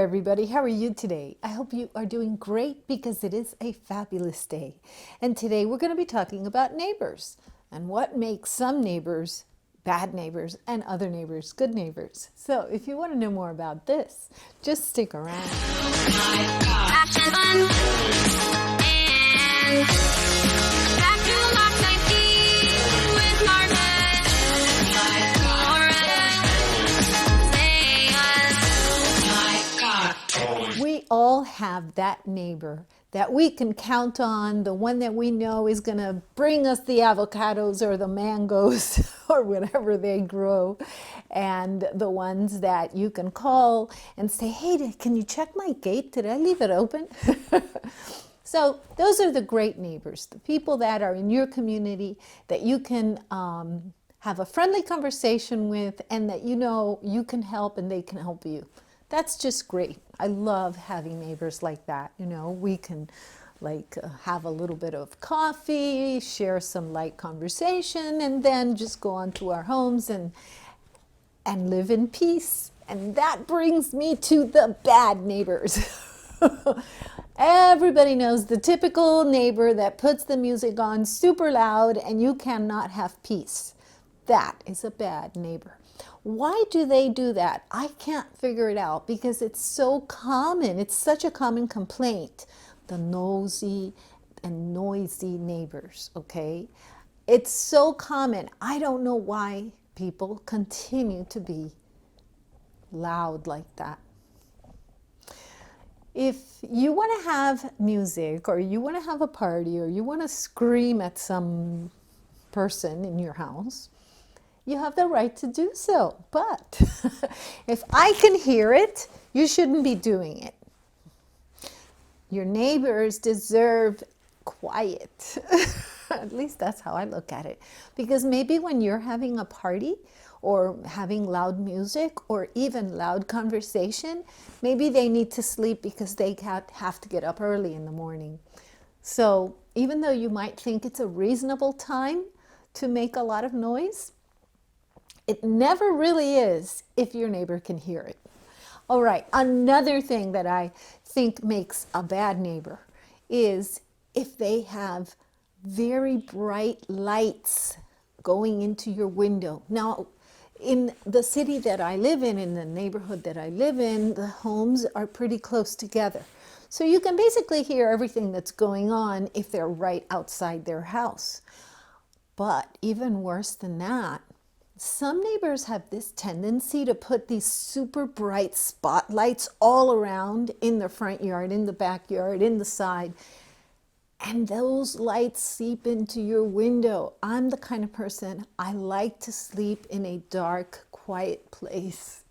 everybody. How are you today? I hope you are doing great because it is a fabulous day. And today we're going to be talking about neighbors and what makes some neighbors bad neighbors and other neighbors good neighbors. So if you want to know more about this, just stick around. We all have that neighbor that we can count on, the one that we know is going to bring us the avocados or the mangoes or whatever they grow, and the ones that you can call and say, hey, can you check my gate? Did I leave it open? So those are the great neighbors, the people that are in your community that you can have a friendly conversation with and that you know you can help and they can help you. That's just great. I love having neighbors like that. You know, we can have a little bit of coffee, share some light conversation, and then just go on to our homes and live in peace. And that brings me to the bad neighbors. Everybody knows the typical neighbor that puts the music on super loud and you cannot have peace. That is a bad neighbor. Why do they do that? I can't figure it out because it's so common. It's such a common complaint. The nosy and noisy neighbors, okay? It's so common. I don't know why people continue to be loud like that. If you want to have music or you want to have a party or you want to scream at some person in your house, you have the right to do so. But if I can hear it, you shouldn't be doing it. Your neighbors deserve quiet. At least that's how I look at it. Because maybe when you're having a party or having loud music or even loud conversation, maybe they need to sleep because they have to get up early in the morning. So even though you might think it's a reasonable time to make a lot of noise, it never really is if your neighbor can hear it. All right, another thing that I think makes a bad neighbor is if they have very bright lights going into your window. Now, in the city that I live in the neighborhood that I live in, the homes are pretty close together. So you can basically hear everything that's going on if they're right outside their house. But even worse than that, some neighbors have this tendency to put these super bright spotlights all around in the front yard, in the backyard, in the side. And those lights seep into your window. I'm the kind of person, I like to sleep in a dark, quiet place.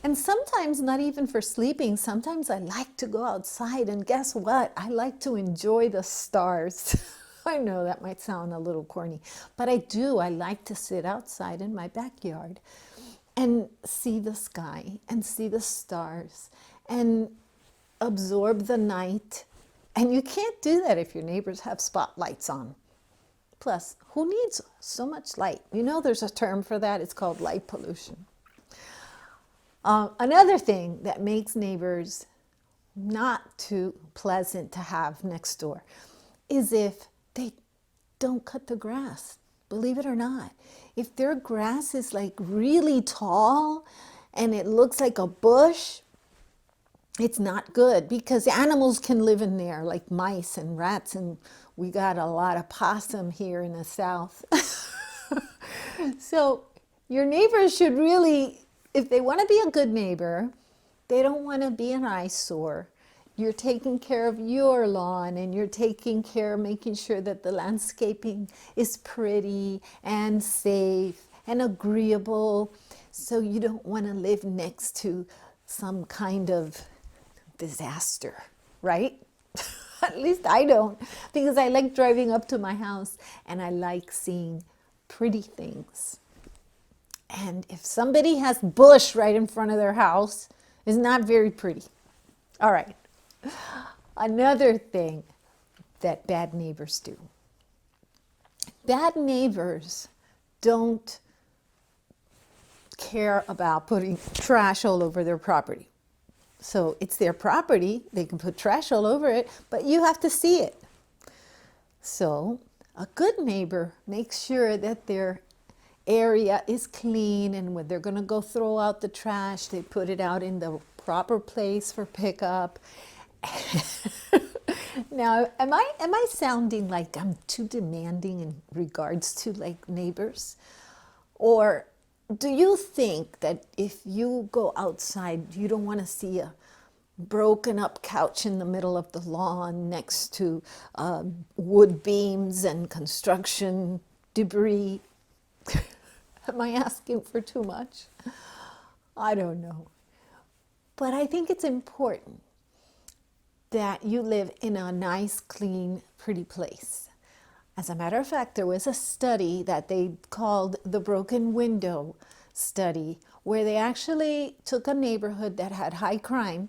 And sometimes not even for sleeping, sometimes I like to go outside and guess what? I like to enjoy the stars. I know that might sound a little corny, but I do. I like to sit outside in my backyard and see the sky and see the stars and absorb the night. And you can't do that if your neighbors have spotlights on. Plus, who needs so much light? You know, there's a term for that. It's called light pollution. Another thing that makes neighbors not too pleasant to have next door is if they don't cut the grass, believe it or not. If their grass is like really tall and it looks like a bush, it's not good because animals can live in there like mice and rats, and we got a lot of possum here in the South. So your neighbors should really, if they want to be a good neighbor, they don't want to be an eyesore. You're taking care of your lawn and you're taking care, making sure that the landscaping is pretty and safe and agreeable. So you don't want to live next to some kind of disaster, right? At least I don't, because I like driving up to my house and I like seeing pretty things. And if somebody has bush right in front of their house, it's not very pretty. All right. Another thing that bad neighbors do. Bad neighbors don't care about putting trash all over their property. So it's their property. They can put trash all over it, but you have to see it. So a good neighbor makes sure that their area is clean, and when they're going to go throw out the trash, they put it out in the proper place for pickup. Now, am I sounding like I'm too demanding in regards to like neighbors? Or do you think that if you go outside, you don't want to see a broken up couch in the middle of the lawn next to wood beams and construction debris? Am I asking for too much? I don't know. But I think it's important that you live in a nice, clean, pretty place. As a matter of fact, there was a study that they called the broken window study, where they actually took a neighborhood that had high crime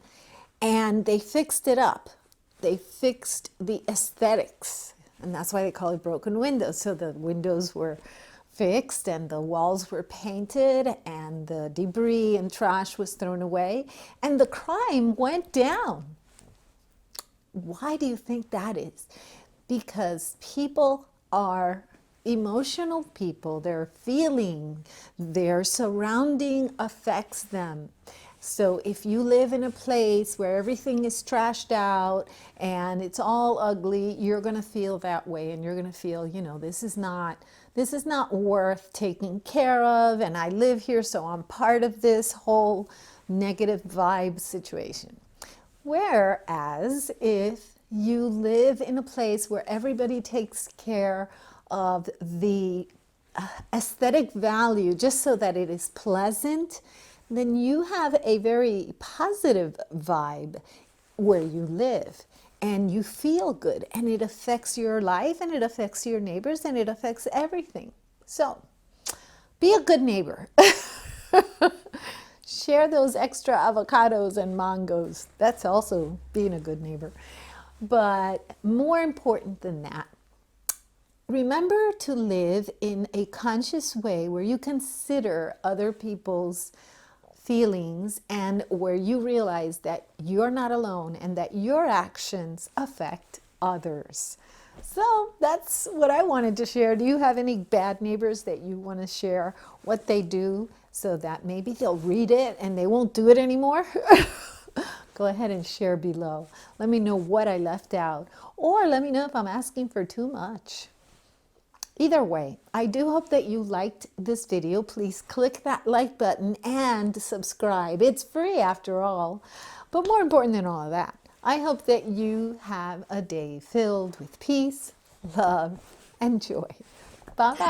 and they fixed it up. They fixed the aesthetics, and that's why they call it broken windows. So the windows were fixed and the walls were painted and the debris and trash was thrown away and the crime went down. Why do you think that is? Because people are emotional people. They're feeling, their surrounding affects them. So if you live in a place where everything is trashed out and it's all ugly, you're going to feel that way, and you're going to feel, this is not worth taking care of, and I live here, so I'm part of this whole negative vibe situation. Whereas if you live in a place where everybody takes care of the aesthetic value just so that it is pleasant, then you have a very positive vibe where you live and you feel good, and it affects your life and it affects your neighbors and it affects everything. So be a good neighbor. Share those extra avocados and mangoes. That's also being a good neighbor. But more important than that, remember to live in a conscious way where you consider other people's feelings and where you realize that you're not alone and that your actions affect others. So that's what I wanted to share. Do you have any bad neighbors that you want to share what they do so that maybe they'll read it and they won't do it anymore? Go ahead and share below. Let me know what I left out, or let me know if I'm asking for too much. Either way, I do hope that you liked this video. Please click that like button and subscribe. It's free after all. But more important than all of that, I hope that you have a day filled with peace, love, and joy. Bye-bye.